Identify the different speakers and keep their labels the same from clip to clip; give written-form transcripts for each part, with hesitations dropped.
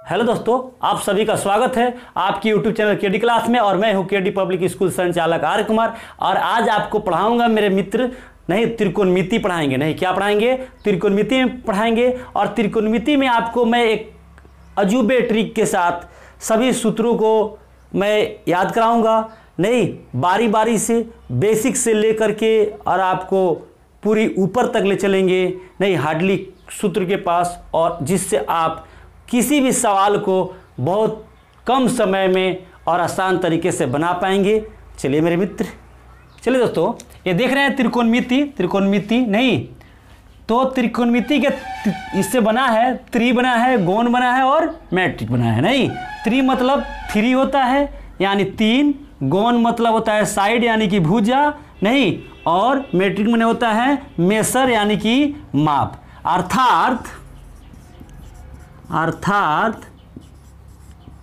Speaker 1: Hello दोस्तों, आप सभी का स्वागत है आपकी यूट्यूब चैनल केडी क्लास में। और मैं हूं केडी पब्लिक स्कूल संचालक आर्य कुमार। और आज आपको पढ़ाऊंगा मेरे मित्र, नहीं त्रिकोणमिति पढ़ाएंगे, नहीं क्या पढ़ाएंगे, त्रिकोणमिति में पढ़ाएंगे। और त्रिकोणमिति में आपको मैं एक अजूबे ट्रिक के साथ सभी सूत्रों को मैं याद कराऊंगा, नहीं बारी बारी से बेसिक से लेकर के और आपको पूरी ऊपर तक ले चलेंगे, नहीं हार्डली सूत्र के पास, और जिससे आप किसी भी सवाल को बहुत कम समय में और आसान तरीके से बना पाएंगे। चलिए मेरे मित्र, चलिए दोस्तों, ये देख रहे हैं त्रिकोणमिति नहीं तो त्रिकोणमिति के इससे बना है, त्रि बना है, गौण बना है और मैट्रिक बना है। नहीं, त्रि मतलब 3 होता है यानी 3, गौण मतलब होता है साइड यानी कि भुजा, नहीं, और मैट्रिक में होता है मेसर यानी कि माप। अर्थात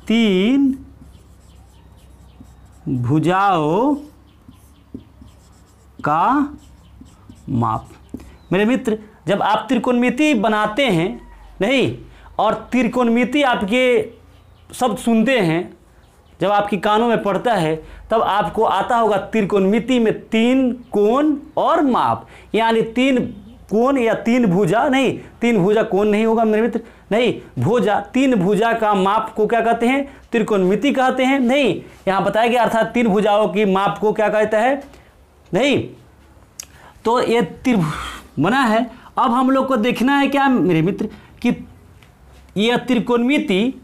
Speaker 1: 3 भुजाओं का माप। मेरे मित्र, जब आप त्रिकोणमिति बनाते हैं, नहीं, और त्रिकोणमिति आपके शब्द सुनते हैं, जब आपकी कानों में पड़ता है, तब आपको आता होगा त्रिकोणमिति में 3 कोण और माप, यानी 3 कोण या 3 भुजा, नहीं 3 भुजा कोण नहीं होगा मेरे मित्र, नहीं भुजा, 3 भुजा का माप को क्या कहते हैं, त्रिकोणमिति कहते हैं। नहीं, यहाँ बताया गया अर्थात 3 भुजाओं की माप को क्या कहता है, नहीं, तो ये बना है। अब हम लोग को देखना है क्या मेरे मित्र कि यह त्रिकोणमिति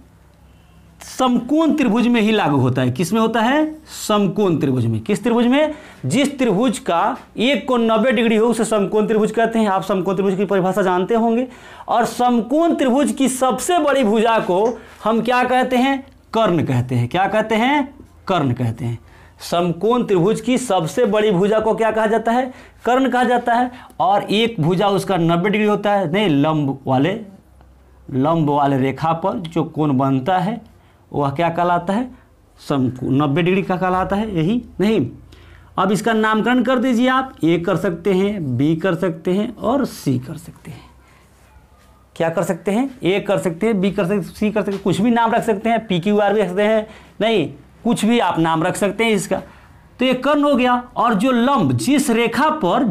Speaker 1: समकोण त्रिभुज में ही लागू होता है। किस में होता है, समकोण त्रिभुज में। किस त्रिभुज में, जिस त्रिभुज का एक कोण 90 डिग्री हो उसे समकोण त्रिभुज कहते हैं। आप समकोण त्रिभुज की परिभाषा जानते होंगे। और समकोण त्रिभुज की सबसे बड़ी भुजा को हम क्या कहते हैं, कर्ण कहते हैं। क्या कहते हैं, कर्ण कहते हैं। समकोण त्रिभुज की सबसे बड़ी भुजा को क्या कहा जाता है, कर्ण कहा जाता है। और एक भुजा उसका 90 डिग्री होता है, नहीं लंब वाले रेखा पर जो कोण बनता है वह क्या कहलाता है, समकोण 90 डिग्री का कहलाता है, यही। नहीं, अब इसका नामकरण कर दीजिए आप। ए कर सकते हैं, बी कर सकते हैं और सी कर सकते हैं। क्या कर सकते हैं, ए कर सकते हैं, बी कर सकते हैं, सी कर सकते हैं, कुछ भी नाम रख सकते हैं, पी क्यू आर भी रख सकते हैं, नहीं कुछ भी आप नाम रख सकते हैं इसका। तो ये कर्ण हो गया। और जो लंब, जिस रेखा पर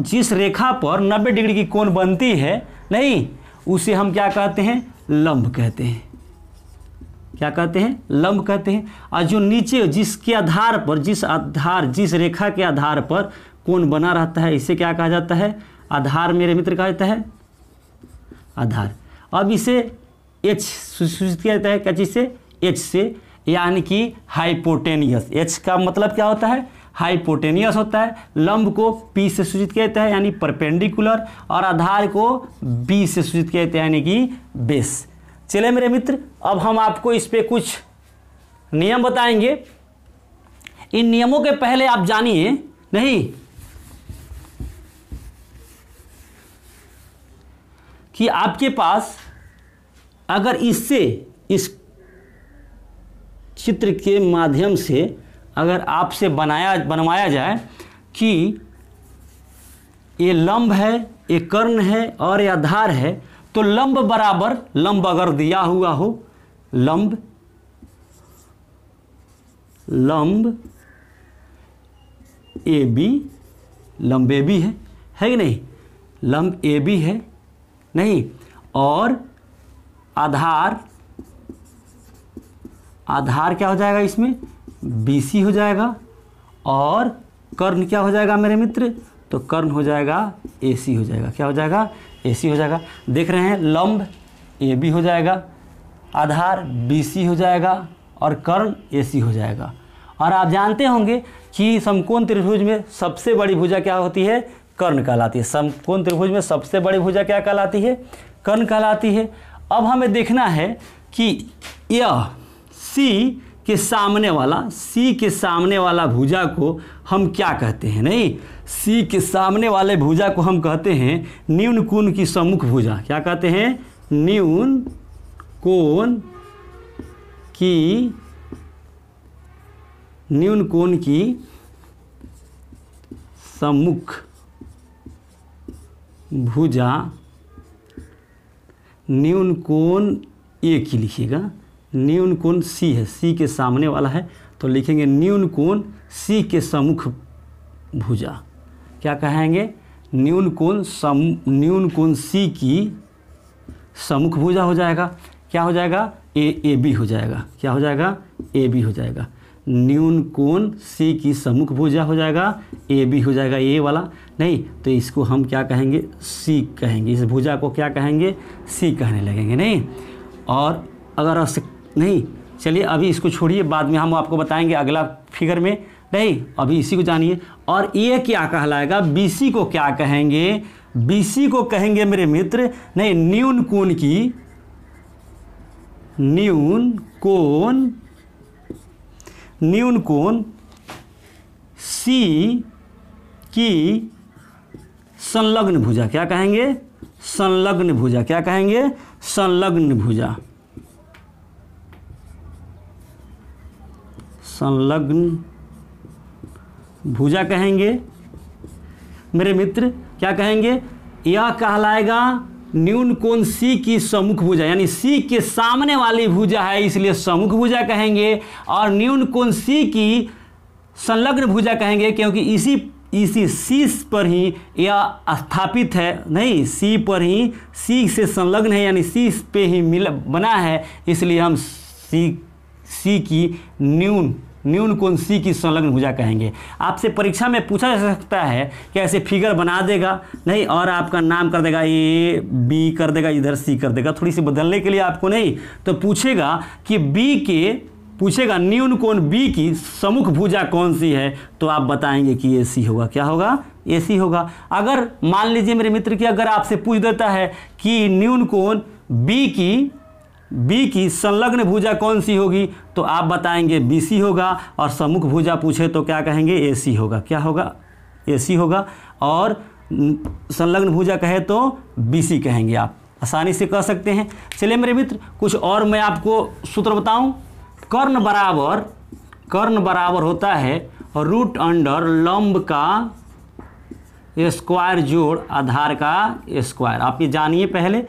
Speaker 1: 90 डिग्री की कोण बनती है, नहीं, उसे हम क्या कहते हैं, लंब कहते हैं। क्या कहते हैं, लंब कहते हैं। और जो नीचे जिसके आधार पर, जिस रेखा के आधार पर कोण बना रहता है, इसे क्या कहा जाता है, आधार मेरे मित्र कहा जाता है, आधार। अब इसे एच सूचित किया जाता है, क्या चीज से, एच से, यानी कि हाइपोटेनियस। एच का मतलब क्या होता है, हाइपोटेनियस होता है। लंब को पी से सूचित किया जाता है यानी परपेंडिकुलर, और आधार को बी से सूचित किया जाता है यानी कि बेस। चले मेरे मित्र, अब हम आपको इस पे कुछ नियम बताएंगे। इन नियमों के पहले आप जानिए, नहीं कि आपके पास अगर इस चित्र के माध्यम से अगर आपसे बनवाया जाए कि ये लंब है, ये कर्ण है और ये आधार है, तो लंब बराबर, लंब अगर दिया हुआ हो, लंब ए बी, लंब ए बी है कि नहीं, लंब ए बी है, नहीं, और आधार क्या हो जाएगा इसमें, BC हो जाएगा। और कर्ण क्या हो जाएगा मेरे मित्र, तो कर्ण हो जाएगा AC हो जाएगा। क्या हो जाएगा, AC हो जाएगा। देख रहे हैं, लंब AB हो जाएगा, आधार BC हो जाएगा और कर्ण AC हो जाएगा। और आप जानते होंगे कि समकोण त्रिभुज में सबसे बड़ी भुजा क्या होती है, कर्ण कहलाती है। समकोण त्रिभुज में सबसे बड़ी भुजा क्या कहलाती है, कर्ण कहलाती है। अब हमें देखना है कि यह C के सामने वाला भुजा को हम क्या कहते हैं, नहीं, C के सामने वाले भुजा को हम कहते हैं न्यून कोण की सम्मुख भुजा। क्या कहते हैं, न्यून कोण की सम्मुख भुजा न्यून कोण ए की लिखिएगा, न्यून कोण सी है, सी के सामने वाला है, तो लिखेंगे न्यून कोण सी के सम्मुख भुजा। क्या कहेंगे? न्यून कोण सी की सम्मुख भुजा हो जाएगा। क्या हो जाएगा? ए बी हो जाएगा। क्या हो जाएगा? ए बी हो जाएगा। न्यून कोण सी की सम्मुख भुजा हो जाएगा, ए बी हो जाएगा, ए वाला नहीं, तो इसको हम क्या कहेंगे? सी कहेंगे। इस भुजा को क्या कहेंगे? सी कहने लगेंगे, नहीं। और अगर नहीं, चलिए अभी इसको छोड़िए, बाद में हम आपको बताएंगे अगला फिगर में, नहीं अभी इसी को जानिए। और ये क्या कहलाएगा? बीसी को क्या कहेंगे? बीसी को कहेंगे मेरे मित्र, नहीं, न्यून कोण सी की संलग्न भुजा। क्या कहेंगे? संलग्न भुजा। क्या कहेंगे? संलग्न भुजा। संलग्न भुजा कहेंगे मेरे मित्र। क्या कहेंगे? यह कहलाएगा न्यून कोण सी की सम्मुख भुजा, यानी सी के सामने वाली भुजा है इसलिए सम्मुख भुजा कहेंगे। और न्यून कोण सी की संलग्न भुजा कहेंगे क्योंकि इसी सी पर ही यह स्थापित है, नहीं, सी पर ही, सी से संलग्न है, यानी सी पे ही बना है, इसलिए हम सी की न्यून कोण सी की संलग्न भुजा कहेंगे। आपसे परीक्षा में पूछा जा सकता है कि ऐसे फिगर बना देगा, नहीं, और आपका नाम कर देगा ए बी कर देगा, इधर सी कर देगा, थोड़ी सी बदलने के लिए आपको, नहीं तो पूछेगा कि न्यून कोण बी की सम्मुख भुजा कौन सी है, तो आप बताएंगे कि ए सी होगा। क्या होगा? ए सी होगा। अगर मान लीजिए मेरे मित्र कि अगर आपसे पूछ देता है कि न्यून कोण बी की संलग्न भुजा कौन सी होगी, तो आप बताएंगे बी सी होगा। और सम्मुख भुजा पूछे तो क्या कहेंगे? ए सी होगा। क्या होगा? ए सी होगा। और संलग्न भुजा कहे तो बी सी कहेंगे। आप आसानी से कह सकते हैं। चलिए मेरे मित्र कुछ और मैं आपको सूत्र बताऊं। कर्ण बराबर होता है रूट अंडर लंब का स्क्वायर जोड़ आधार का स्क्वायर। आप ये जानिए, पहले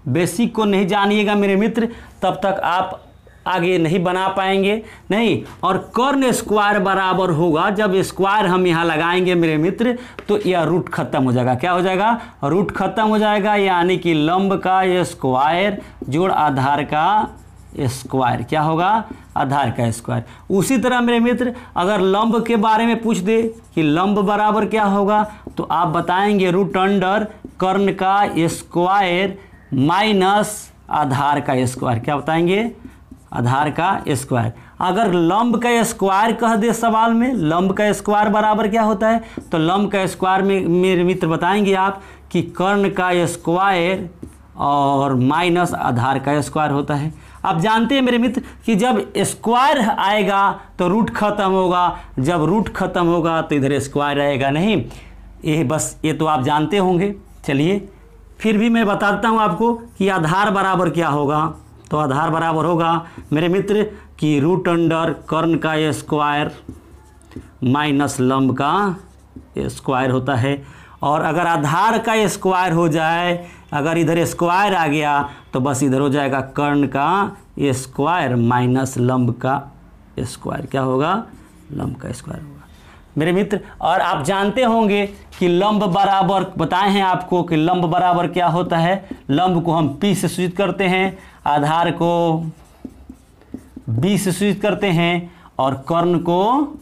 Speaker 1: बेसिक को नहीं जानिएगा मेरे मित्र तब तक आप आगे नहीं बना पाएंगे, नहीं। और कर्ण स्क्वायर बराबर होगा, जब स्क्वायर हम यहाँ लगाएंगे मेरे मित्र तो यह रूट खत्म हो जाएगा। क्या हो जाएगा? रूट खत्म हो जाएगा, यानी कि लंब का स्क्वायर जोड़ आधार का स्क्वायर। क्या होगा? आधार का स्क्वायर। उसी तरह मेरे मित्र अगर लंब के बारे में पूछ दे कि लंब बराबर क्या होगा, तो आप बताएंगे रूट अंडर कर्ण का स्क्वायर माइनस आधार का स्क्वायर। क्या बताएंगे? आधार का स्क्वायर। अगर लंब का स्क्वायर कह दे सवाल में, लंब का स्क्वायर बराबर क्या होता है, तो लंब का स्क्वायर में मेरे मित्र बताएंगे आप कि कर्ण का स्क्वायर और माइनस आधार का स्क्वायर होता है। आप जानते हैं मेरे मित्र कि जब स्क्वायर आएगा तो रूट खत्म होगा, जब रूट खत्म होगा तो इधर स्क्वायर रहेगा, नहीं। ये बस ये तो आप जानते होंगे। चलिए फिर भी मैं बताता हूँ आपको कि आधार बराबर क्या होगा। तो आधार बराबर होगा मेरे मित्र कि रूट अंडर कर्ण का स्क्वायर माइनस लंब का स्क्वायर होता है। और अगर आधार का स्क्वायर हो जाए, अगर इधर स्क्वायर आ गया तो बस इधर हो जाएगा कर्ण का स्क्वायर माइनस लंब का स्क्वायर। क्या होगा? लंब का स्क्वायर होगा मेरे मित्र। और आप जानते होंगे कि लंब बराबर बताए हैं आपको कि लंब बराबर क्या होता है। लंब को हम P से सूचित करते हैं, आधार को B से सूचित करते हैं और कर्ण को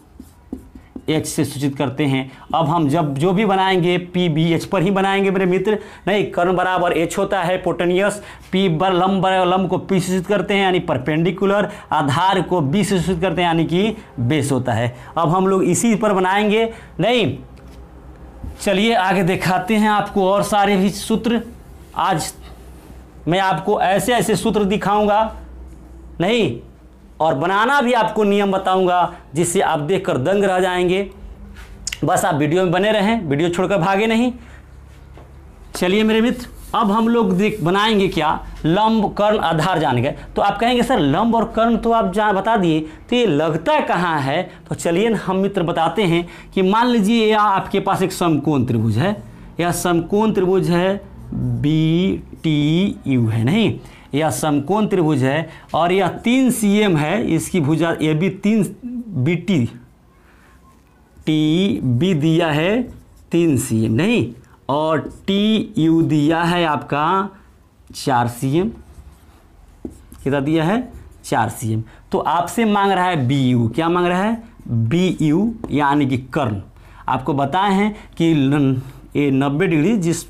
Speaker 1: H से सूचित करते हैं। अब हम जब जो भी बनाएंगे P B H पर ही बनाएंगे मेरे मित्र, नहीं। कर्ण बराबर H होता है पोटेनियस, P लंब को P से सूचित करते हैं यानी परपेंडिकुलर, आधार को B से सूचित करते हैं यानी कि बेस होता है। अब हम लोग इसी पर बनाएंगे, नहीं। चलिए आगे दिखाते हैं आपको और सारे भी सूत्र। आज मैं आपको ऐसे ऐसे सूत्र दिखाऊंगा, नहीं, और बनाना भी आपको नियम बताऊंगा जिससे आप देखकर दंग रह जाएंगे। बस आप वीडियो में बने रहें, वीडियो छोड़कर भागे नहीं। चलिए मेरे मित्र अब हम लोग बनाएंगे क्या, लंब कर्ण आधार जान गए। तो आप कहेंगे सर लंब और कर्ण तो आप बता दिए, तो ये लगता कहाँ है। तो चलिए हम मित्र बताते हैं कि मान लीजिए यह आपके पास एक समकोण त्रिभुज है, यह समकोण त्रिभुज है BTU है, नहीं। यह समकोण त्रिभुज है और यह 3 cm है, इसकी भुजा ये भी 3 BT TB दिया है 3 cm नहीं, और TU दिया है आपका 4 cm। कितना दिया है? 4 cm। तो आपसे मांग रहा है BU। क्या मांग रहा है? BU यानी कि कर्ण। आपको बताए हैं कि ये 90 डिग्री जिस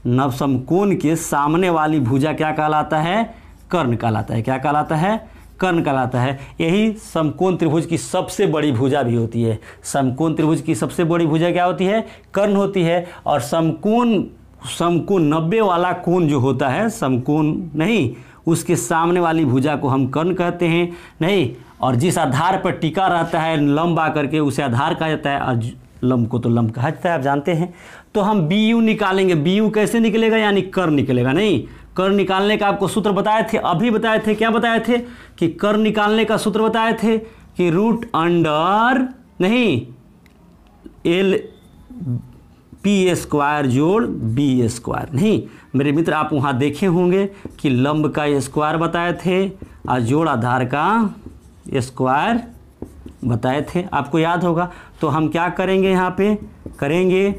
Speaker 1: नवसमकोण के सामने वाली भुजा क्या कहलाता है? कर्ण कहलाता है। क्या कहलाता है? कर्ण कहलाता है। यही समकोण त्रिभुज की सबसे बड़ी भुजा भी होती है। समकोण त्रिभुज की सबसे बड़ी भुजा क्या होती है? कर्ण होती है। और समकोण 90 वाला कोण जो होता है, समकोण नहीं, उसके सामने वाली भुजा को हम कर्ण कहते हैं नहीं। और जिस आधार पर टिका रहता है लंब आकर के, उसे आधार कहा जाता है, और लंब को तो लंब कहा जाता है, आप जानते हैं। तो हम BU निकालेंगे। BU कैसे निकलेगा? यानी कर्ण निकलेगा नहीं। कर्ण निकालने का आपको सूत्र बताए थे, अभी बताए थे। क्या बताए थे? कि कर्ण निकालने का सूत्र बताए थे कि रूट अंडर नहीं LP² जोड़ B² नहीं। मेरे मित्र आप वहाँ देखे होंगे कि लंब का स्क्वायर बताए थे और जोड़ आधार का स्क्वायर बताए थे, आपको याद होगा। तो हम क्या करेंगे? यहाँ पे करेंगे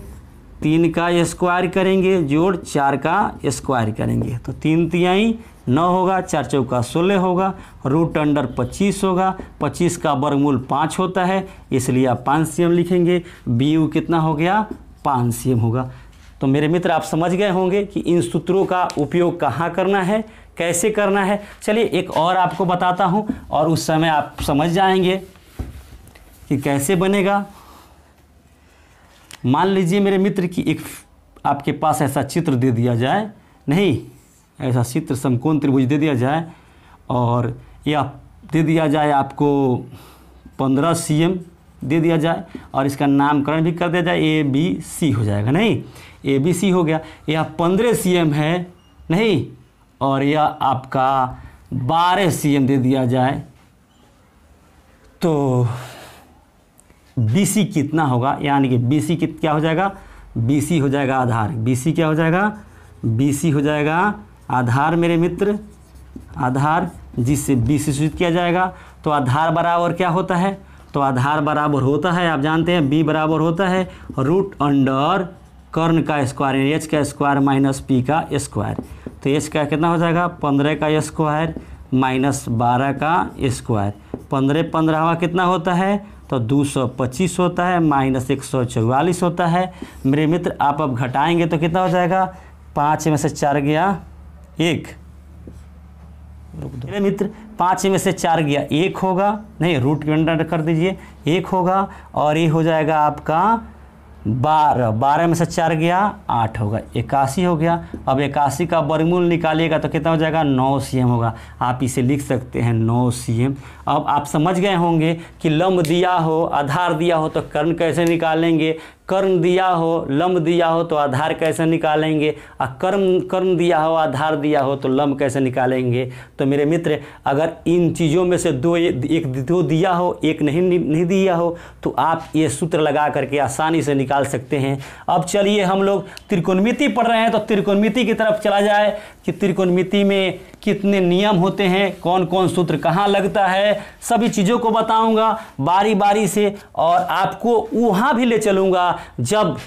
Speaker 1: 3 का स्क्वायर करेंगे जोड़ 4 का स्क्वायर करेंगे, तो 3 तिहाई 9 होगा, 4 चौका 16 होगा, रूट अंडर 25 होगा। 25 का वर्गमूल 5 होता है, इसलिए आप 5 cm लिखेंगे। BU कितना हो गया? 5 cm होगा। तो मेरे मित्र आप समझ गए होंगे कि इन सूत्रों का उपयोग कहाँ करना है, कैसे करना है। चलिए एक और आपको बताता हूँ और उस समय आप समझ जाएंगे कि कैसे बनेगा। मान लीजिए मेरे मित्र कि एक आपके पास ऐसा चित्र दे दिया जाए नहीं, ऐसा चित्र समकोण त्रिभुज दे दिया जाए और या दे दिया जाए आपको 15 cm दे दिया जाए और इसका नामकरण भी कर दिया जाए ABC हो जाएगा नहीं। ABC हो गया। यह 15 cm है नहीं, और यह आपका 12 cm दे दिया जाए, तो BC कितना होगा? यानी कि BC क्या हो जाएगा? BC हो जाएगा आधार। BC क्या हो जाएगा? BC हो जाएगा आधार मेरे मित्र, आधार जिससे BC सूचित किया जाएगा। तो आधार बराबर क्या होता है? तो आधार बराबर होता है, आप जानते हैं, B बराबर होता है रूट अंडर कर्ण का स्क्वायर, H का स्क्वायर माइनस P का स्क्वायर। तो H का कितना हो जाएगा? 15 का स्क्वायर माइनस 12 का स्क्वायर। 15 15वां कितना होता है? तो 225 होता है, माइनस 144 होता है। मेरे मित्र आप अब घटाएंगे तो कितना हो जाएगा? 5 में से 4 गया 1। मेरे मित्र 5 में से 4 गया 1 होगा नहीं, रूट के अंडर कर दीजिए 1 होगा, और ये हो जाएगा आपका 12 में से 4 गया 8 होगा, 81 हो गया। अब 81 का वर्गमूल निकालिएगा तो कितना हो जाएगा? 9 cm होगा। आप इसे लिख सकते हैं 9 cm। अब आप समझ गए होंगे कि लंब दिया हो, आधार दिया हो तो कर्ण कैसे निकालेंगे, कर्ण दिया हो, लंब दिया हो तो आधार कैसे निकालेंगे, और कर्ण दिया हो, आधार दिया हो तो लंब कैसे निकालेंगे। तो मेरे मित्र अगर इन चीज़ों में से दो दिया हो, एक नहीं दिया हो, तो आप ये सूत्र लगा करके आसानी से निकाल सकते हैं। अब चलिए हम लोग त्रिकोणमिति पढ़ रहे हैं तो त्रिकोणमिति की तरफ चला जाए कि त्रिकोणमिति में कितने नियम होते हैं, कौन कौन सूत्र कहाँ लगता है, सभी चीज़ों को बताऊंगा बारी बारी से, और आपको वहाँ भी ले चलूँगा जब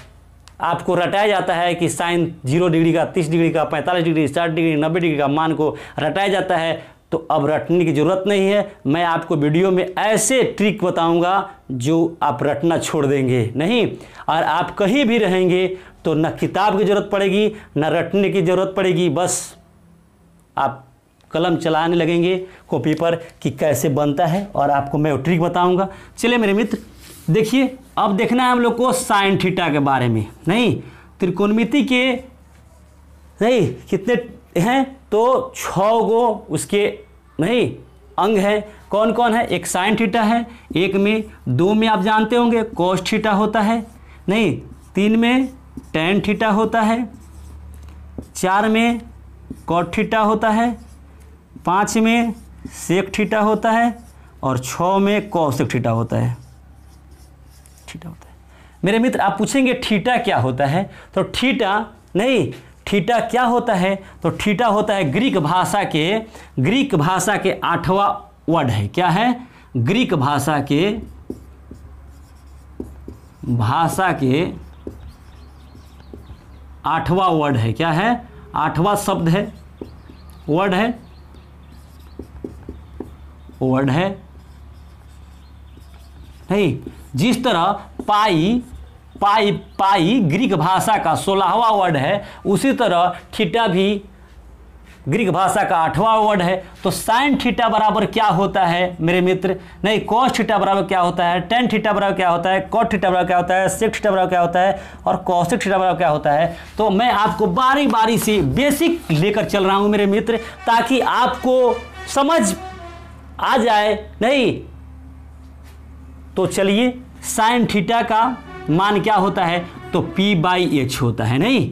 Speaker 1: आपको रटाया जाता है कि साइन 0 डिग्री का, 30 डिग्री का, 45 डिग्री, 60 डिग्री, 90 डिग्री का मान को रटाया जाता है। तो अब रटने की ज़रूरत नहीं है, मैं आपको वीडियो में ऐसे ट्रिक बताऊंगा जो आप रटना छोड़ देंगे नहीं। और आप कहीं भी रहेंगे तो न किताब की ज़रूरत पड़ेगी न रटने की ज़रूरत पड़ेगी, बस आप कलम चलाने लगेंगे कॉपी पर कि कैसे बनता है, और आपको मैं ट्रिक बताऊंगा। चलिए मेरे मित्र देखिए, अब देखना है हम लोग को साइन थीटा के बारे में नहीं। त्रिकोणमिति के नहीं कितने हैं? तो 6 गो उसके नहीं अंग है। कौन कौन है? एक साइन थीटा है, एक में, 2 में आप जानते होंगे कोस थीटा होता है नहीं, 3 में टेन थीटा होता है, 4 में कॉट थीटा होता है, 5 में सेक थीटा होता है, और 6 में कॉसेक थीटा होता है। थीटा होता है। मेरे मित्र आप पूछेंगे थीटा क्या होता है? तो थीटा नहीं, थीटा क्या होता है? तो थीटा होता है ग्रीक भाषा के 8वां वर्ड है। क्या है? ग्रीक भाषा के 8वां वर्ड है। क्या है? 8वां शब्द है, वर्ड है नहीं। जिस तरह पाई ग्रीक भाषा का 16वां वर्ड है, उसी तरह थीटा भी ग्रीक भाषा का 8वां वर्ड है। तो साइन थीटा बराबर क्या होता है मेरे मित्र? नहीं, कॉस थीटा बराबर क्या होता है? टेन थीटा बराबर क्या होता है? कॉट थीटा बराबर क्या होता है? सेक थीटा बराबर क्या होता है? और कॉसेक थीटा बराबर क्या होता है? तो मैं आपको बारी बारी से बेसिक लेकर चल रहा हूं मेरे मित्र, ताकि आपको समझ आ जाए। नहीं तो चलिए, साइन थीटा का मान क्या होता है? तो p/h होता है। नहीं,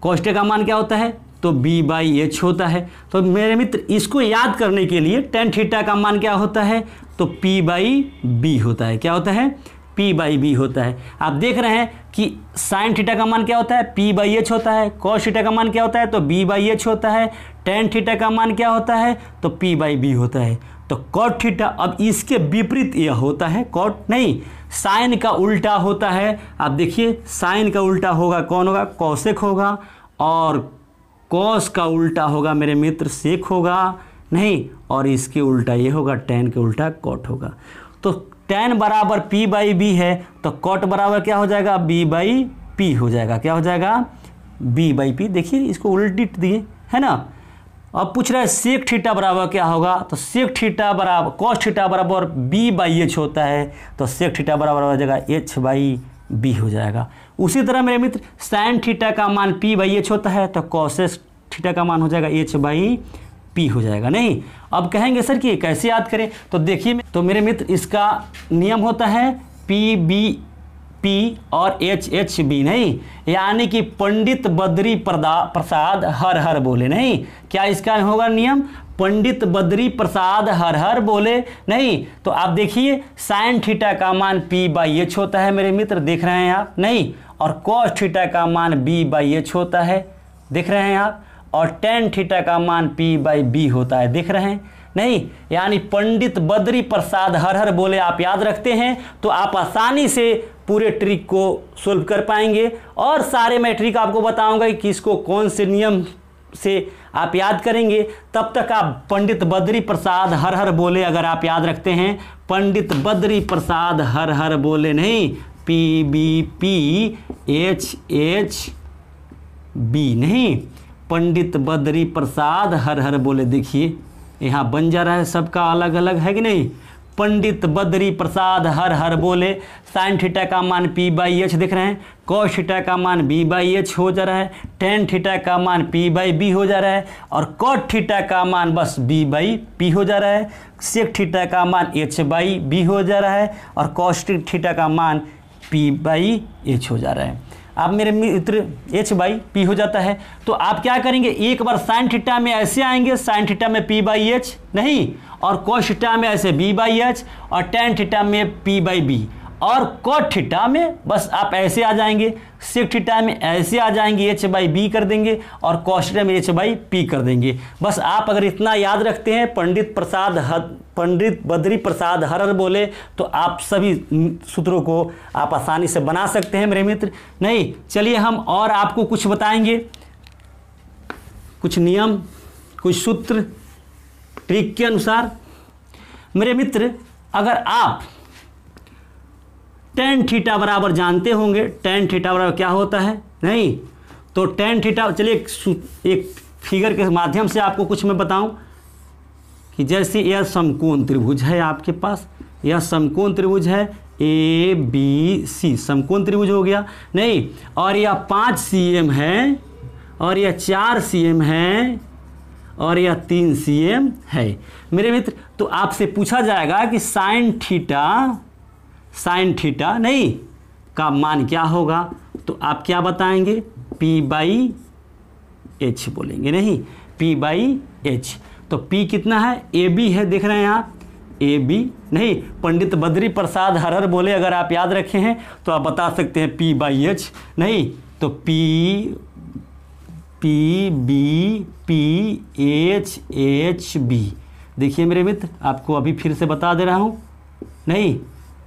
Speaker 1: कॉस थीटा का मान क्या होता है? तो b/h होता है। तो मेरे मित्र, इसको याद करने के लिए टेन थीटा का मान क्या होता है? तो p/b होता है। क्या होता है? p/b होता है। आप देख रहे हैं कि साइन थीटा का मान क्या होता है? p/h होता है। कॉस थीटा का मान क्या होता है? तो b/h होता है। टेन थीटा का मान क्या होता है? तो p/b होता है। तो कॉट थीटा, अब इसके विपरीत यह होता है, कॉट नहीं, साइन का उल्टा होता है। आप देखिए, साइन का उल्टा होगा, कौन होगा? कॉसेक होगा। और कॉस का उल्टा होगा मेरे मित्र, सेक होगा। नहीं, और इसके उल्टा ये होगा, टेन के उल्टा कॉट होगा। तो टेन बराबर p/b है, तो कॉट बराबर क्या हो जाएगा? b/p हो जाएगा। क्या हो जाएगा? b/p। देखिए, इसको उल्टी दिए है ना। अब पूछ रहा है सेक थीटा बराबर क्या होगा? तो सेक थीटा बराबर कॉस थीटा बराबर b/h होता है। तो सेक थीटा बराबर हो जाएगा h/b हो जाएगा। उसी तरह मेरे मित्र, साइन थीटा का मान p/h होता है, तो कॉसेक थीटा का मान हो जाएगा h/p हो जाएगा। नहीं, अब कहेंगे सर कि कैसे याद करें? तो देखिए, तो मेरे मित्र, इसका नियम होता है p/b और h/b। नहीं, यानी कि पंडित बद्री प्रसाद हर हर बोले। नहीं, क्या इसका होगा नियम? पंडित बद्री प्रसाद हर हर बोले। नहीं, तो आप देखिए, साइन थीटा का मान p/h होता है मेरे मित्र, देख रहे हैं आप। नहीं, और कॉस थीटा का मान b/h होता है, देख रहे हैं आप। और टेन थीटा का मान p/b होता है, देख रहे हैं। नहीं, यानी पंडित बद्री प्रसाद हर हर बोले आप याद रखते हैं तो आप आसानी से पूरे ट्रिक को सोल्व कर पाएंगे। और सारे मैं ट्रिक आपको बताऊंगा कि किसको कौन से नियम से आप याद करेंगे। तब तक आप पंडित बद्री प्रसाद हर हर बोले अगर आप याद रखते हैं, पंडित बद्री प्रसाद हर हर बोले। नहीं, p/b/h/b। नहीं, पंडित बद्री प्रसाद हर हर बोले। देखिए, यहाँ बन जा रहा है, सबका अलग अलग है कि नहीं। पंडित बद्री प्रसाद हर हर बोले। साइन थीटा का मान p/h देख रहे हैं, कॉस थीटा का मान b/h हो जा रहा है, टेन थीटा का मान p/b हो जा रहा है, और कॉट थीटा का मान बस b/p हो जा रहा है, सेक थीटा का मान h/b हो जा रहा है, और कॉस थीटा का मान p/h हो जा रहा है। अब मेरे मित्र h/p हो जाता है, तो आप क्या करेंगे? एक बार साइन थीटा में ऐसे आएंगे, साइन थीटा में p/h नहीं, और कॉस थीटा में ऐसे b/h, और टेन थीटा में p/b, और कॉट थीटा में बस आप ऐसे आ जाएंगे, सेक थीटा में ऐसे आ जाएंगे, h/b कर देंगे, और कॉस थीटा में h/p कर देंगे। बस आप अगर इतना याद रखते हैं, पंडित बद्री प्रसाद हर हर बोले, तो आप सभी सूत्रों को आप आसानी से बना सकते हैं मेरे मित्र। नहीं, चलिए हम और आपको कुछ बताएंगे, कुछ नियम, कुछ सूत्र ट्रिक के अनुसार। मेरे मित्र, अगर आप टेन थीटा बराबर जानते होंगे, टेन थीटा बराबर क्या होता है? नहीं, तो टेन थीटा, चलिए एक फिगर के माध्यम से आपको कुछ मैं बताऊं कि जैसे यह समकोण त्रिभुज है आपके पास, यह समकोण त्रिभुज है ABC, समकोण त्रिभुज हो गया। नहीं, और यह 5 cm है, और यह 4 cm है, और यह 3 cm है मेरे मित्र। तो आपसे पूछा जाएगा कि साइन थीटा नहीं का मान क्या होगा? तो आप क्या बताएंगे? p/h बोलेंगे। नहीं, p/h। तो p कितना है? AB है, देख रहे हैं आप, AB। नहीं, पंडित बद्री प्रसाद हर हर बोले अगर आप याद रखे हैं तो आप बता सकते हैं p/h। नहीं, तो P B P H H B. देखिए मेरे मित्र, आपको अभी फिर से बता दे रहा हूँ, नहीं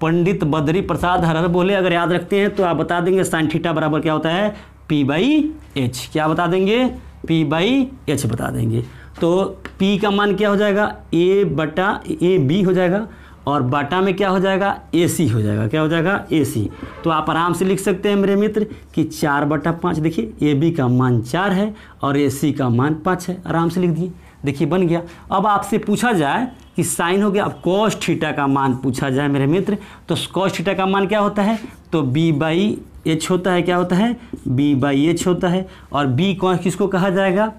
Speaker 1: पंडित बद्री प्रसाद हर बोले, अगर याद रखते हैं तो आप बता देंगे साइन थीटा बराबर क्या होता है, पी बाई एच। क्या बता देंगे, पी बाई एच बता देंगे। तो पी का मान क्या हो जाएगा, ए बटा ए बी हो जाएगा, और बाटा में क्या हो जाएगा, ए सी हो जाएगा। क्या हो जाएगा, ए सी। तो आप आराम से लिख सकते हैं मेरे मित्र कि 4/5। देखिए ए बी का मान 4 है और ए सी का मान 5 है, आराम से लिख दिए। देखिए बन गया। अब आपसे पूछा जाए कि साइन हो गया, अब कॉस थीटा का मान पूछा जाए मेरे मित्र, तो कॉस थीटा का मान क्या होता है, तो बी बाई एच होता है। क्या होता है, बी बाई एच होता है। और बी कौन किसको कहा जाएगा,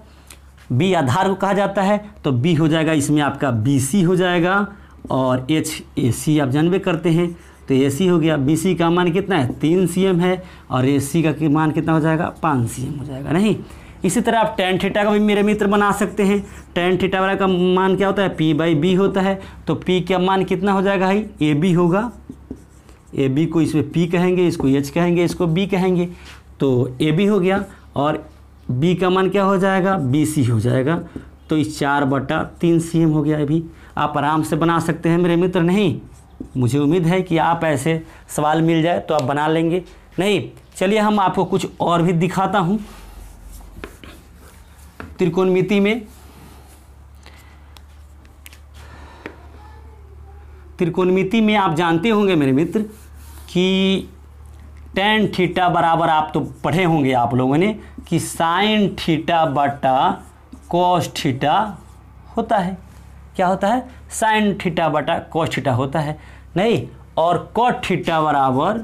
Speaker 1: बी आधार को कहा जाता है, तो बी हो जाएगा इसमें आपका बी सी हो जाएगा, और एच ए सी आप जानबे करते हैं, तो ए सी हो गया। बी सी का मान कितना है, 3 cm है, और ए सी का मान कितना हो जाएगा, 5 cm हो जाएगा। नहीं, इसी तरह आप टेन थीटा का भी मेरे मित्र बना सकते हैं। टेन थीटा वाला का मान क्या होता है, पी बाई बी होता है। तो पी का मान कितना हो जाएगा भाई, ए बी होगा। ए बी को इसमें पी कहेंगे, इसको एच कहेंगे, इसको बी कहेंगे, तो ए बी हो गया। और बी का मान क्या हो जाएगा, बी सी हो जाएगा। तो इस 4/3 cm हो गया। अभी आप आराम से बना सकते हैं मेरे मित्र। नहीं, मुझे उम्मीद है कि आप ऐसे सवाल मिल जाए तो आप बना लेंगे। नहीं, चलिए हम आपको कुछ और भी दिखाता हूँ। त्रिकोणमिति में आप जानते होंगे मेरे मित्र कि टेन थीटा बराबर, आप तो पढ़े होंगे आप लोगों ने, कि साइन थीटा बटा कॉस थीटा होता है। क्या होता है, साइन थीटा बटा कॉस थीटा होता है। नहीं, और कॉट थीटा बराबर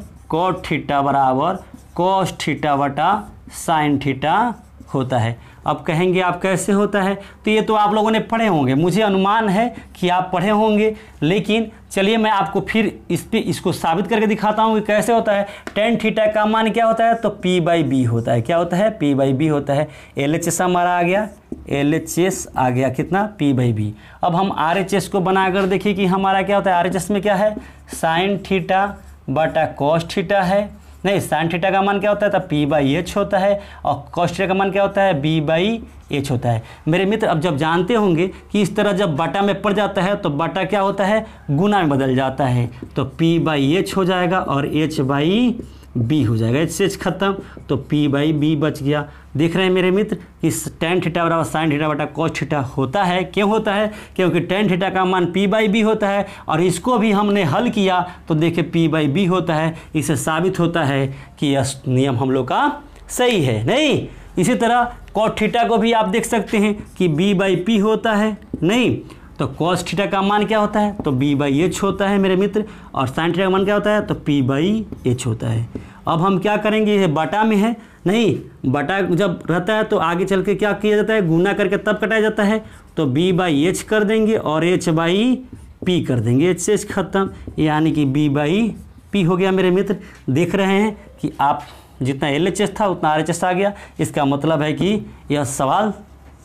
Speaker 1: कॉस थीटा बटा साइन थीटा होता है। अब कहेंगे आप कैसे होता है, तो ये तो आप लोगों ने पढ़े होंगे, मुझे अनुमान है कि आप पढ़े होंगे, लेकिन चलिए मैं आपको फिर इसको साबित करके दिखाता हूँ कि कैसे होता है। टेन थीटा का मान क्या होता है, तो पी बाई बी होता है। क्या होता है, पी बाई बी होता है। एल एच एस हमारा आ गया, एल एच एस आ गया कितना, पी बाई बी। अब हम आर एच एस को बनाकर देखिए कि हमारा क्या होता है। आर एच एस में क्या है, साइन थीटा बटा कॉस थीटा है। नहीं, साइन थीटा का मान क्या होता है, तो पी बाई एच होता है, और कॉस थीटा का मान क्या होता है, बी बाई एच होता है। मेरे मित्र अब जब जानते होंगे कि इस तरह जब बटा में पड़ जाता है तो बटा क्या होता है, गुना में बदल जाता है, तो पी बाई एच हो जाएगा और एच बाई बी हो जाएगा। एच से एच खत्म, तो पी बाई बी बच गया। देख रहे हैं मेरे मित्र कि टेन थीटा बराबर साइन थीटा बटा कॉस थीटा होता है। क्यों होता है, क्योंकि टेन थीटा का मान पी बाई बी होता है, और इसको भी हमने हल किया तो देखिए पी बाई बी होता है। इससे साबित होता है कि यह नियम हम लोग का सही है। नहीं, इसी तरह कॉट थीटा को भी आप देख सकते हैं कि बी बाई पी होता है। नहीं, तो कॉस थीटा का मान क्या होता है, तो बी बाई एच होता है मेरे मित्र, और साइन थीटा का मान क्या होता है, तो पी बाई एच होता है। अब हम क्या करेंगे, ये बटा में है। नहीं, बटा जब रहता है तो आगे चल के क्या किया जाता है, गुना करके तब कटाया जाता है, तो बी बाई एच कर देंगे और एच बाई पी कर देंगे। एच से एच खत्म, यानी कि बी बाई पी हो गया मेरे मित्र। देख रहे हैं कि आप जितना एल एच एस था उतना आर एच एस आ गया। इसका मतलब है कि यह सवाल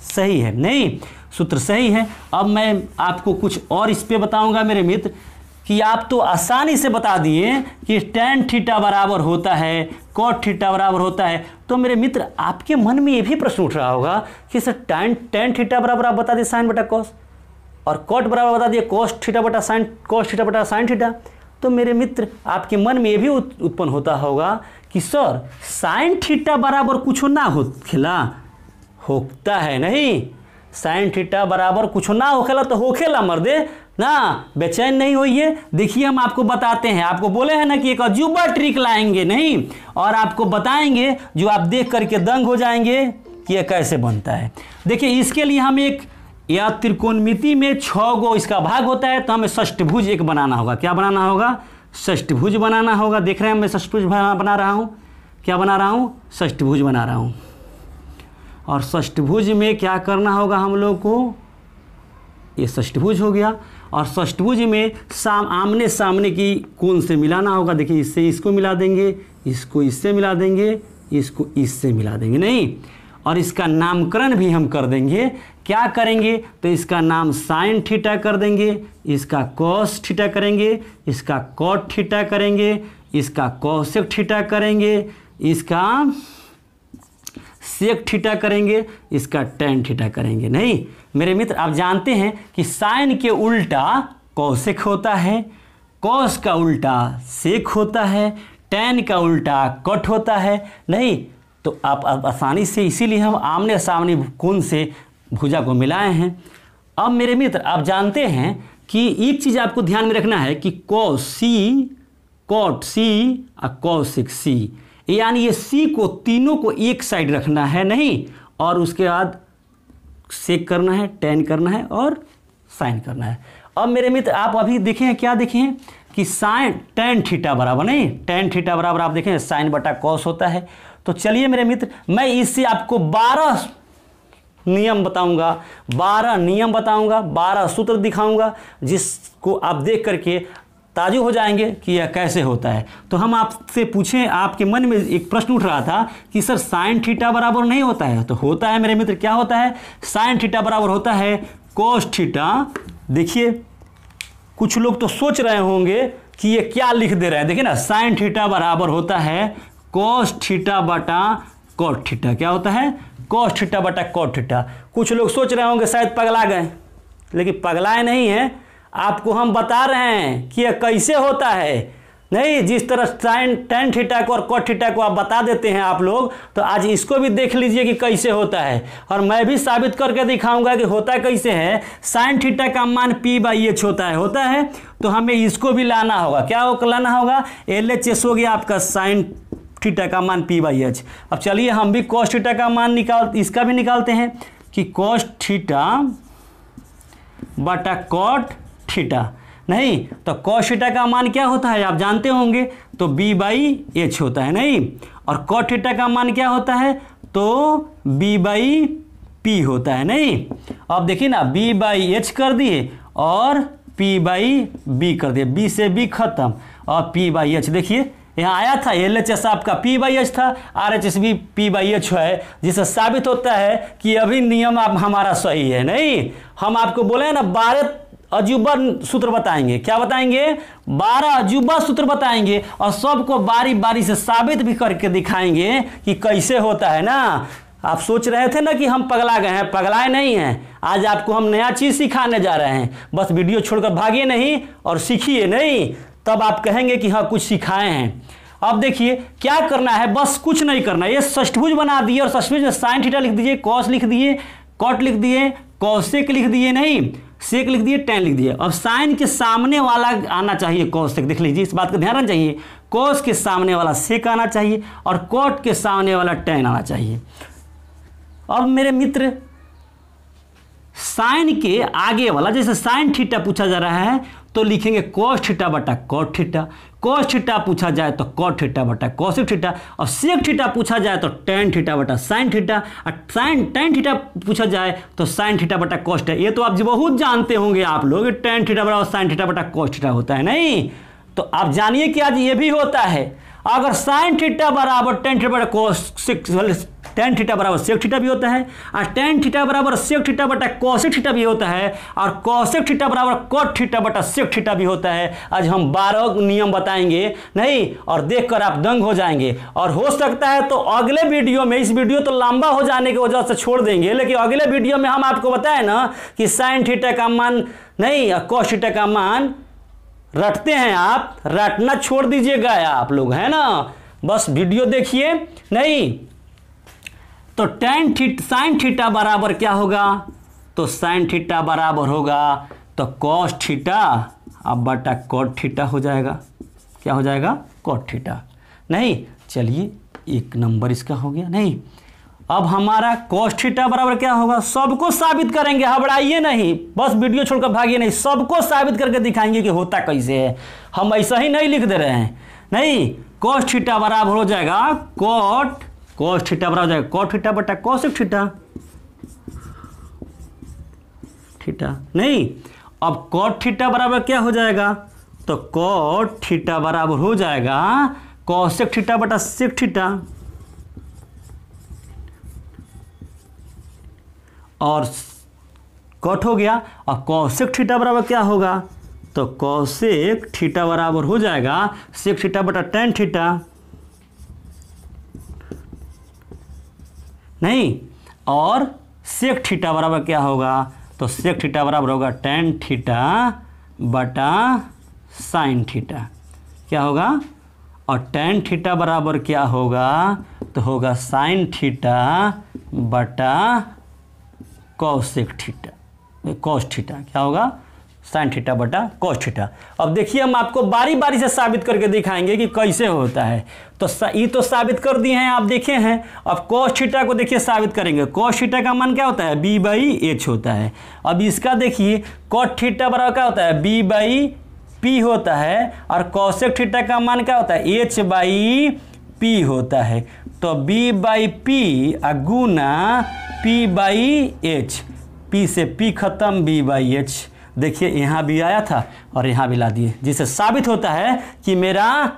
Speaker 1: सही है। नहीं, सूत्र सही है। अब मैं आपको कुछ और इस पे बताऊंगा मेरे मित्र, कि आप तो आसानी से बता दिए कि टेन थीटा बराबर होता है, कॉट थीटा बराबर होता है। तो मेरे मित्र आपके मन में ये भी प्रश्न उठ रहा होगा कि सर टेन थीटा बराबर आप बता दिए साइन बटा कॉस, और कॉट बराबर बता दिए कॉस थीटा बटा साइन थीटा। तो मेरे मित्र आपके मन में ये भी उत्पन्न होता होगा कि सर साइन थीटा बराबर कुछ ना हो खेला होता है। नहीं, साइन थीटा बराबर कुछ ना हो खेला तो हो खेला मर्दे ना, बेचैन नहीं होइए। देखिए हम आपको बताते हैं, आपको बोले हैं ना कि एक अजूबा ट्रिक लाएंगे नहीं, और आपको बताएंगे जो आप देख करके दंग हो जाएंगे कि यह कैसे बनता है। देखिए इसके लिए हम एक, या त्रिकोणमिति में 6 गो इसका भाग होता है, तो हमें षष्ठभुज एक बनाना होगा। क्या बनाना होगा, षष्ठभुज बनाना होगा। देख रहे हैं मैं षष्ठभुज बना रहा हूँ। क्या बना रहा हूँ, षष्ठभुज बना रहा हूँ। और षष्ठभुज में क्या करना होगा हम लोग को, ये षष्ठभुज हो गया, और षष्ठभुज में आमने सामने की कोण से मिलाना होगा। देखिए इससे इसको मिला देंगे, इसको इससे मिला देंगे, इसको इससे मिला देंगे। नहीं, और इसका नामकरण भी हम कर देंगे। क्या करेंगे, तो इसका नाम साइन थीटा कर देंगे, इसका कॉस थीटा करेंगे, इसका कॉट थीटा करेंगे, इसका कोसेक थीटा करेंगे, इसका सेक थीटा करेंगे, इसका टेन थीटा करेंगे। नहीं मेरे मित्र, आप जानते हैं कि साइन के उल्टा कॉसेक होता है, कॉस का उल्टा सेक होता है, टेन का उल्टा कट होता है। नहीं तो आप आसानी से, इसीलिए हम आमने सामने कोण से भुजा को मिलाए हैं। अब मेरे मित्र आप जानते हैं कि एक चीज़ आपको ध्यान में रखना है कि कॉस सी, कॉट सी और कॉसेक सी, यानी ये सी को तीनों को एक साइड रखना है। नहीं, और उसके बाद सेक करना है, टेन करना है और साइन करना है। अब मेरे मित्र आप अभी देखें, क्या देखें कि साइन टेन थीटा बराबर, नहीं टेन थीटा बराबर आप देखें साइन बटा कॉस होता है। तो चलिए मेरे मित्र, मैं इससे आपको 12 नियम बताऊंगा, 12 नियम बताऊंगा, 12 सूत्र दिखाऊंगा, जिसको आप देख करके ताजुब हो जाएंगे कि यह कैसे होता है। तो हम आपसे पूछें, आपके मन में एक प्रश्न उठ रहा था कि सर साइन थीटा बराबर नहीं होता है। तो होता है मेरे मित्र, क्या होता है? साइन थीटा बराबर होता है कोस थीटा। देखिए कुछ लोग तो सोच रहे होंगे कि ये क्या लिख दे रहे हैं। देखिए ना, साइन थीटा बराबर होता है कोस थीटा बटा कॉट थीटा। क्या होता है? कोस थीटा बटा कॉट थीटा। कुछ लोग सोच रहे होंगे शायद पगला गए, लेकिन पगलाए नहीं हैं। आपको हम बता रहे हैं कि यह कैसे होता है। नहीं, जिस तरह साइन टेन थीटा को और कॉट थीटा को आप बता देते हैं आप लोग, तो आज इसको भी देख लीजिए कि कैसे होता है। और मैं भी साबित करके दिखाऊंगा कि होता कैसे है। साइन थीटा का मान p/h होता है। तो हमें इसको भी लाना होगा। क्या लाना होगा? LHS हो गया आपका साइन थीटा का मान p/h। अब चलिए हम भी कॉस थीटा का मान इसका भी निकालते हैं कि कॉस थीटा बटा कॉट थीटा। नहीं तो कॉस थीटा का मान क्या होता है आप जानते होंगे, तो b/h होता है। नहीं, और कॉट थीटा का मान क्या होता है? तो b/p होता है। नहीं, अब देखिए ना, b/h कर दिए और p/b कर दिए, b से b खत्म और p/h। देखिए यहाँ आया था LHS आपका p/h था, RHS भी p/h है, जिससे साबित होता है कि अभी नियम आप हमारा सही है। नहीं, हम आपको बोले हैं ना 12 अजूबा सूत्र बताएंगे। क्या बताएंगे? 12 अजूबा सूत्र बताएंगे और सबको बारी बारी से साबित भी करके दिखाएंगे कि कैसे होता है ना। आप सोच रहे थे ना कि हम पगला गए हैं, पगलाए नहीं हैं। आज आपको हम नया चीज़ सिखाने जा रहे हैं। बस वीडियो छोड़कर भागिए नहीं और सीखिए। नहीं, तब आप कहेंगे कि हाँ कुछ सिखाए हैं। अब देखिए क्या करना है, बस कुछ नहीं करना है। ये षष्ठभुज बना दिए और षष्ठभुज में साइन थीटा लिख दीजिए, कॉस लिख दिए, कॉट लिख दिए, कॉसेक लिख दिए, नहीं सेक लिख दिए, टेन लिख दिए। अब साइन के सामने वाला आना चाहिए कॉसेक। देख लीजिए, इस बात का ध्यान रखना चाहिए। कॉस के सामने वाला सेक आना चाहिए और कॉट के सामने वाला टेन आना चाहिए। अब मेरे मित्र साइन के आगे वाला, जैसे साइन थीटा पूछा जा रहा है तो लिखेंगे कॉस थीटा बटा कॉट थीटा। कॉस थीटा पूछा जाए तो कॉट थीटा बटा कॉसेक थीटा, और सेक थीटा पूछा जाए तो टेन थीटा बटा साइन थीटा, और साइन टेन थीटा पूछा जाए तो साइन थीटा बटा कॉस थीटा। ये तो आप बहुत जानते होंगे आप लोग, टेन थीटा बराबर साइन थीटा बटा कॉस थीटा होता है। नहीं तो आप जानिए कि आज ये भी होता है। अगर साइन थीटा बराबर टेन थीटा बटा कॉसेक, टेन थीटा बराबर सेक थीटा भी होता है, और टेन थीटा बराबर सेक थीटा बटा कॉसेक थीटा भी होता है, और कॉसेक थीटा बराबर कॉट थीटा बटा सेक थीटा भी होता है। आज हम 12 नियम बताएंगे। नहीं, और देखकर आप दंग हो जाएंगे। और हो सकता है तो अगले वीडियो में, इस वीडियो तो लंबा हो जाने की वजह से छोड़ देंगे, लेकिन अगले वीडियो में हम आपको बताएं ना कि साइन थीटा का मान नहीं कॉस थीटा का मान रटते हैं। आप रटना छोड़ दीजिएगा आप लोग, है ना। बस वीडियो देखिए। नहीं तो साइन थीटा बराबर क्या होगा? तो साइन थीटा बराबर होगा तो कॉस थीटा अब बटा कॉट थीटा हो जाएगा। क्या हो जाएगा? Cot theta. नहीं, चलिए एक नंबर इसका हो गया। नहीं, अब हमारा कॉस थीटा बराबर क्या होगा? सबको साबित करेंगे, घबराइए नहीं, बस वीडियो छोड़कर भागिए नहीं। सबको साबित करके दिखाएंगे कि होता कैसे है। हम ऐसा ही नहीं लिख दे रहे हैं। नहीं, कॉस थीटा बराबर हो जाएगा कॉस थीटा बराबर हो जाएगा कॉट थीटा बटा कॉसेक थीटा। नहीं, अब कॉट थीटा बराबर क्या हो जाएगा? तो कॉट थीटा बराबर हो जाएगा कॉसेक थीटा बटा सेक थीटा। और कॉट हो गया, और कॉसेक थीटा बराबर क्या होगा? तो कॉसेक थीटा बराबर हो जाएगा सेक थीटा बटा टेन थीटा। नहीं, और सेक थीटा बराबर क्या होगा, तो सेक थीटा बराबर होगा tan थीटा बटा साइन थीटा। क्या होगा, और tan थीटा बराबर क्या होगा, तो होगा साइन थीटा बटा कॉसेक थीटा, कॉस थीटा। क्या होगा, साइन थीटा बटा कॉस थीटा। अब देखिए हम आपको बारी बारी से साबित करके दिखाएंगे कि कैसे होता है। तो ये तो साबित कर दिए हैं, आप देखे हैं। अब कॉस थीटा को देखिए साबित करेंगे। कॉस थीटा का मान क्या होता है, बी बाई एच होता है। अब इसका देखिए कॉट थीटा बराबर क्या होता है, बी बाई पी होता है, और कॉसेक थीटा का मान क्या होता है, एच बाई पी होता है। तो बी बाई पी गुना पी बाई एच, पी से पी खत्म, बी बाई एच। देखिए यहाँ भी आया था और यहाँ भी ला दिए, जिससे साबित होता है कि मेरा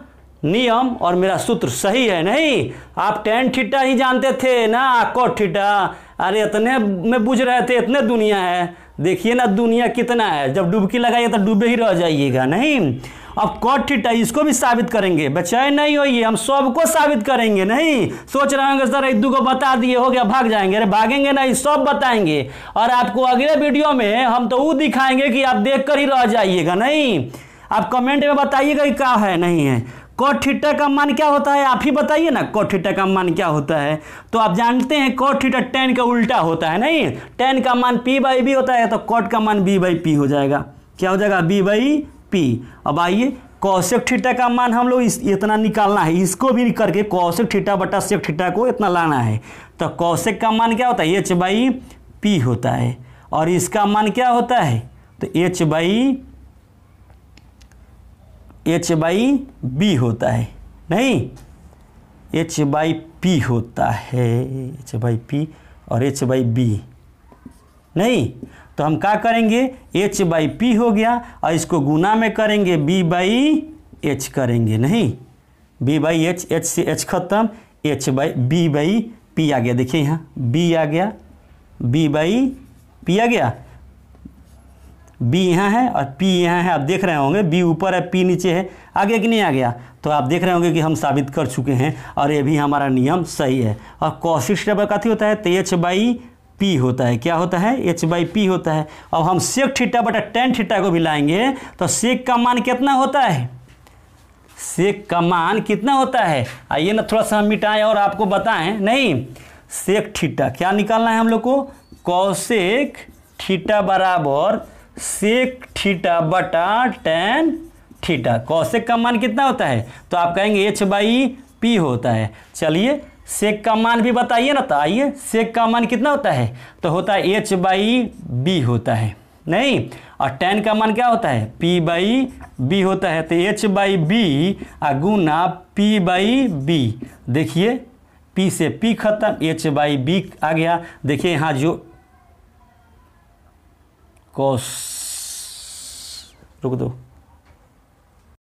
Speaker 1: नियम और मेरा सूत्र सही है। नहीं, आप tan थीटा ही जानते थे ना, कॉट थीटा, अरे इतने में बुझ रहे थे, इतने दुनिया है। देखिए ना दुनिया कितना है, जब डुबकी लगाइए तो डूबे ही रह जाइएगा। नहीं, अब कॉट थीटा इसको भी साबित करेंगे, बेचैन नहीं होइए, हम सबको साबित करेंगे। नहीं सोच रहे होंगे सर एक दो को बता दिए हो गया भाग जाएंगे, अरे भागेंगे नहीं, सब बताएंगे। और आपको अगले वीडियो में हम तो वो दिखाएंगे कि आप देख कर ही रह जाइएगा। नहीं, आप कमेंट में बताइएगा कि क्या है नहीं है। कॉट थीटा का मान क्या होता है, आप ही बताइए ना, कॉट थीटा का मान क्या होता है। तो आप जानते हैं कॉट थीटा tan का उल्टा होता है। नहीं, tan का मान p बाई बी होता है, तो कॉट का मान b बाई पी हो जाएगा। क्या हो जाएगा, b बाई पी। अब आइए कॉसेक थीटा का मान हम लोग इतना निकालना है, इसको भी करके कॉसेक थीटा बटा सेक थीटा को इतना लाना है। तो कॉसेक का मान क्या होता है, एच बाई पी होता है, और इसका मान क्या होता है, तो एच बाई बी होता है। नहीं, एच बाई पी होता है, एच बाई पी और एच बाई बी। नहीं, तो हम क्या करेंगे, एच बाई पी हो गया और इसको गुना में करेंगे बी बाई एच करेंगे। नहीं, बी बाई एच, एच से एच खत्म, H by B by P आ गया। देखिए यहाँ बी आ गया, बी बाई पी आ गया, बी यहाँ है और पी यहाँ है। आप देख रहे होंगे बी ऊपर है पी नीचे है, आ गया कि नहीं आ गया। तो आप देख रहे होंगे कि हम साबित कर चुके हैं और ये भी हमारा नियम सही है। और कॉसेक थीटा बराबर कथी होता है, तो एच बाई पी होता है। क्या होता है, एच बाई पी होता है। अब हम सेक थीटा बटा tan थीटा को भी लाएंगे, तो सेक का मान कितना होता है, सेक का मान कितना होता है, आइए ना थोड़ा सा हम मिटाएं और आपको बताएं। नहीं, सेक थीटा क्या निकालना है हम लोग को, कॉसेक थीटा बराबर सेक थीटा बटा tan थीटा। कॉसेक का मान कितना होता है, तो आप कहेंगे एच बाई पी होता है। चलिए सेक का मान भी बताइए ना, तो आइए सेक का मान कितना होता है, तो होता है एच बाई बी होता है। नहीं, और tan का मान क्या होता है, पी बाई बी होता है। तो एच बाई बी गुना पी बाई बी। देखिए पी से पी खत्म, एच बाई बी आ गया। देखिए यहाँ जो कॉस, रुक दो,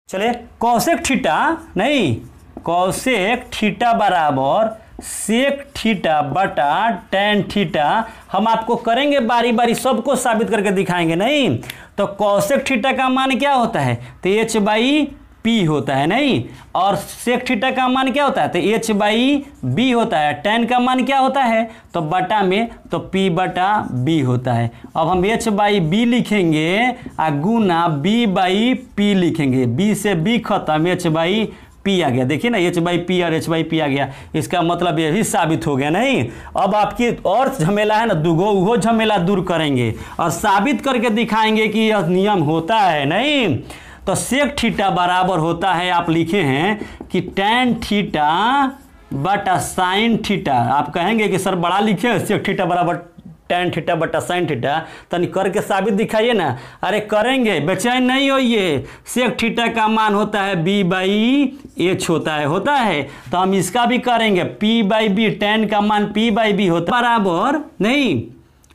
Speaker 1: चलिए कॉसेक थीटा, नहीं कॉसेक थीटा बराबर सेक थीटा बटा tan थीटा। हम आपको करेंगे बारी बारी, सबको साबित करके दिखाएंगे। नहीं, तो कॉसेक थीटा का मान क्या होता है, तो एच बाई पी होता है। नहीं, और सेक थीटा का मान क्या होता है, तो एच बाई बी होता है। tan का मान क्या होता है, तो बटा में, तो पी बटा बी होता है। अब हम एच बाई बी लिखेंगे गुना बी बाई पी लिखेंगे, बी से बी खत्म, एच बाई पी आ गया। देखिए ना एच बाई पी और एच बाई पी आ गया, इसका मतलब ये भी साबित हो गया। नहीं, अब आपकी और झमेला है ना, दुगो वो झमेला दूर करेंगे और साबित करके दिखाएंगे कि यह नियम होता है। नहीं, तो सेक थीटा बराबर होता है, आप लिखे हैं कि tan थीटा बटा साइन थीटा। आप कहेंगे कि सर बड़ा लिखे हैं, सेक थीटा बराबर tan थीटा बटा साइन थीटा, तनी करके साबित दिखाइए ना। अरे करेंगे, बेचैन नहीं होइए। सेक थीटा का मान होता है b बाई एच होता है, तो हम इसका भी करेंगे p बाई बी। tan का मान p बाई बी होता है बराबर, नहीं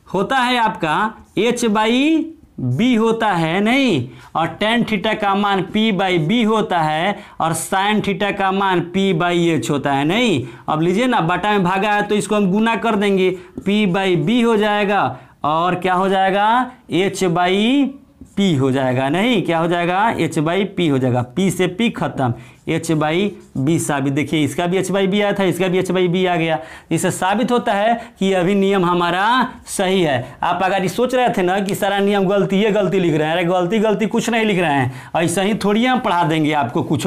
Speaker 1: होता है आपका h बाई बी होता है। नहीं, और tan थीटा का मान p बाई बी होता है, और साइन थीटा का मान p बाई एच होता है। नहीं, अब लीजिए ना बटा में भागा है तो इसको हम गुना कर देंगे, p बाई बी हो जाएगा, और क्या हो जाएगा, h बाई पी हो जाएगा, नहीं क्या हो जाएगा, h बाई पी हो जाएगा, p से p खत्म, h बाई बी साबित। देखिए इसका भी h बाई बी आया था, इसका भी h बाई बी आ गया। इससे साबित होता है कि अभी नियम हमारा सही है। आप अगर ये सोच रहे थे ना कि सारा नियम गलती लिख रहे हैं, अरे गलती कुछ नहीं लिख रहे हैं, ऐसा ही थोड़ी हम पढ़ा देंगे आपको कुछ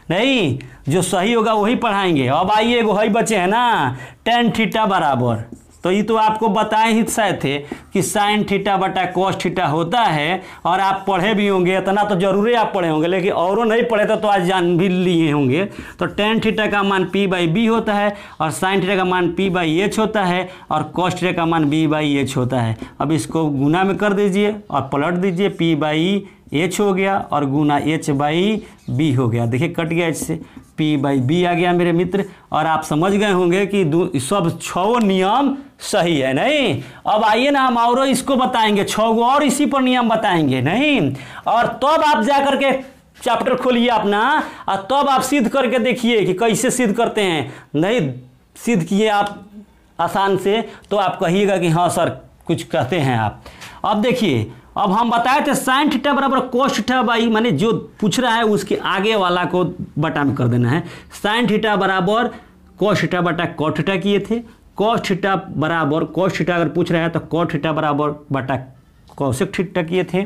Speaker 1: नहीं, जो सही होगा वही पढ़ाएंगे। अब आइए एगो है बचे हैं ना, टेन थीटा बराबर, तो ये तो आपको बताए ही शायद थे कि साइन थीटा बटा कॉस थीटा होता है, और आप पढ़े भी होंगे, इतना तो जरूरी आप पढ़े होंगे, लेकिन औरों नहीं पढ़े तो आज जान भी लिए होंगे। तो टेन थीटा का मान पी बाई बी होता है, और साइन थीटा का मान पी बाई एच होता है, और कॉस थीटा का मान बी बाई एच होता है। अब इसको गुना में कर दीजिए और पलट दीजिए, पी बाई एच हो गया और गुना एच बाई बी हो गया। देखिए कट गया एच से, पी बाई बी आ गया मेरे मित्र। और आप समझ गए होंगे कि सब 6 नियम सही है, नहीं। अब आइए ना हम और इसको बताएंगे, 6 और इसी पर नियम बताएंगे, नहीं। और तब आप जा करके चैप्टर खोलिए अपना, और तब आप सिद्ध करके देखिए कि कैसे सिद्ध करते हैं। नहीं सिद्ध किए आप आसान से तो आप कहिएगा कि हाँ सर कुछ कहते हैं आप। अब देखिए, अब हम बताए थे साइन थीटा बराबर कोस थीटा बाई, माने जो पूछ रहा है उसके आगे वाला को बटा में कर देना है। साइन थीटा बराबर कोस थीटा बटा कॉट थीटा किए थे, कोस थीटा बराबर कोस थीटा अगर पूछ रहा है तो कॉट थीटा बराबर बटा कोसेक थीटा किए थे,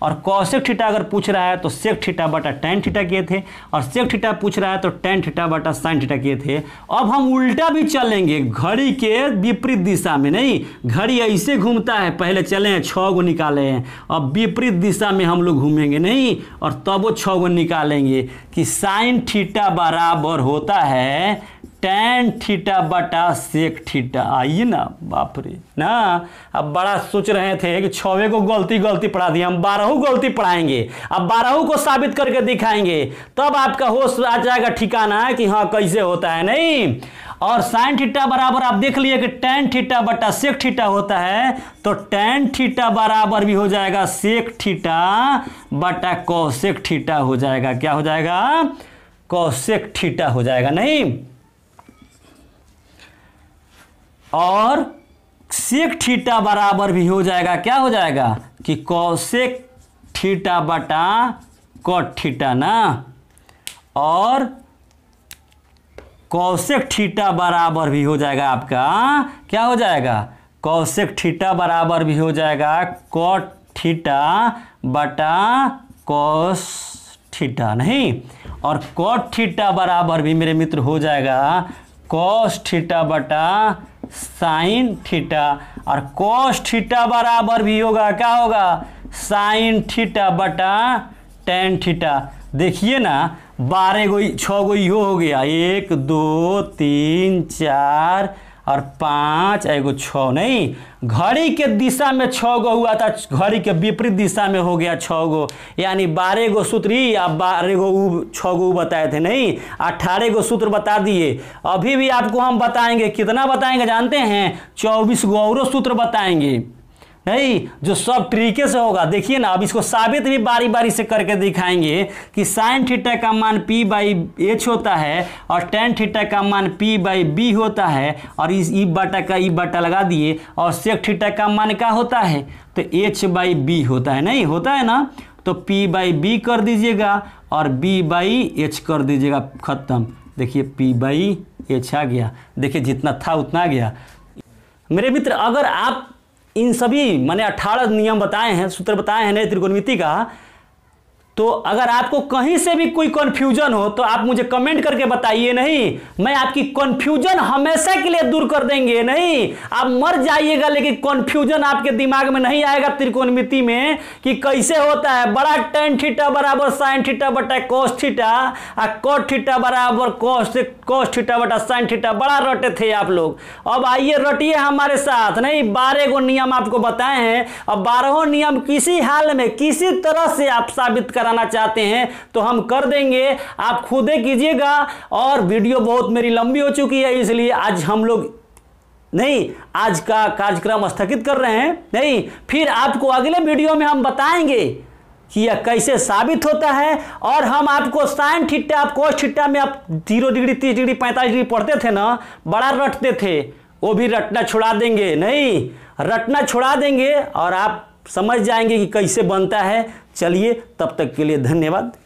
Speaker 1: और कोसेक थीटा अगर पूछ रहा है तो सेक थीटा बटा टैन थीटा किए थे, और सेक थीटा पूछ रहा है तो टैन थीटा बटा साइन थीटा किए थे। अब हम उल्टा भी चलेंगे, घड़ी के विपरीत दिशा में, नहीं घड़ी ऐसे घूमता है, पहले चले हैं 6 गो निकाले हैं, अब विपरीत दिशा में हम लोग घूमेंगे, नहीं, और तब वो 6 गो निकालेंगे कि साइन थीटा बराबर होता है टैन थीटा बटा सेक थीटा। आइए ना, बाप रे ना, अब बड़ा सोच रहे थे कि 6 को गलती पढ़ा दिया, हम 12 गलती पढ़ाएंगे, अब 12 को साबित करके दिखाएंगे, तब आपका होश आ जाएगा ठिकाना है कि हाँ कैसे होता है, नहीं। और साइन थीटा बराबर आप देख लिए कि टैन थीटा बटा सेक थीटा होता है, तो टैन थीटा बराबर भी हो जाएगा सेक थीटा बटा कोसेक थीटा हो जाएगा। क्या हो जाएगा, कोसेक थीटा हो जाएगा, नहीं। और सेक थीटा बराबर भी हो जाएगा, क्या हो जाएगा कि कोसेक थीटा बटा कॉट थीटा ना, और कोसेक थीटा बराबर भी हो जाएगा आपका, क्या हो जाएगा, कोसेक थीटा बराबर भी हो जाएगा कॉट थीटा बटा कोस थीटा, नहीं। और कॉट थीटा बराबर भी मेरे मित्र हो जाएगा कोस थीटा बटा साइन थीटा, और कोस थीटा बराबर भी होगा, क्या होगा, साइन थीटा बटा टैन थीटा। देखिए ना, 12 गो 6 गो इहो हो गया, 1 2 3 4 और 5 एगो 6, नहीं घड़ी के दिशा में 6 गो हुआ था, घड़ी के विपरीत दिशा में हो गया 6 गो, यानी 12 गो सूत्र ही, आप 12 गो 6 गो बताए थे, नहीं 18 गो सूत्र बता दिए। अभी भी आपको हम बताएंगे, कितना बताएंगे जानते हैं, 24 गो और सूत्र बताएंगे, नहीं, जो सब तरीके से होगा। देखिए ना, अब इसको साबित भी बारी बारी से करके दिखाएंगे कि साइन थीटा का मान पी बाई एच होता है, और टैन थीटा का मान पी बाई बी होता है, और इस ई बटा का ई बटा लगा दिए, और सेक थीटा का मान क्या होता है, तो एच बाई बी होता है, नहीं होता है ना, तो पी बाई बी कर दीजिएगा और बी बाई एच कर दीजिएगा, खत्म। देखिए पी बाई एच आ गया, देखिए जितना था उतना आ गया। मेरे मित्र, अगर आप इन सभी मैंने 18 नियम बताए हैं, सूत्र बताए हैं नए त्रिकोणमिति का, तो अगर आपको कहीं से भी कोई कन्फ्यूजन हो तो आप मुझे कमेंट करके बताइए, नहीं मैं आपकी कन्फ्यूजन हमेशा के लिए दूर कर देंगे, नहीं आप मर जाइएगा लेकिन कन्फ्यूजन आपके दिमाग में नहीं आएगा त्रिकोणमिति में कि कैसे होता है। बड़ा टैन थीटा बराबर साइन थीटा बटा कोस थीटा, और कॉट थीटा बराबर कोस थीटा बटा साइन थीटा, बड़ा रटे थे आप लोग। अब आइए रटिए हमारे साथ, नहीं 12 गो नियम आपको बताए हैं, और 12 नियम किसी हाल में किसी तरह से आप साबित कराना चाहते हैं तो हम कर देंगे, आप खुदे कीजिएगा। और वीडियो बहुत मेरी लंबी हो चुकी है, इसलिए आज हम लोग नहीं आज का कार्यक्रम स्थगित कर रहे हैं, नहीं फिर आपको अगले वीडियो में हम बताएंगे कि यह कैसे साबित होता है। और हम आपको साइन थीटा कोस थीटा में आप 0 डिग्री 30 डिग्री 45 डिग्री पढ़ते थे ना, बड़ा रटते थे, वो भी रटना छुड़ा देंगे, नहीं रटना छुड़ा देंगे, और आप समझ जाएंगे कि कैसे बनता है। चलिए, तब तक के लिए धन्यवाद।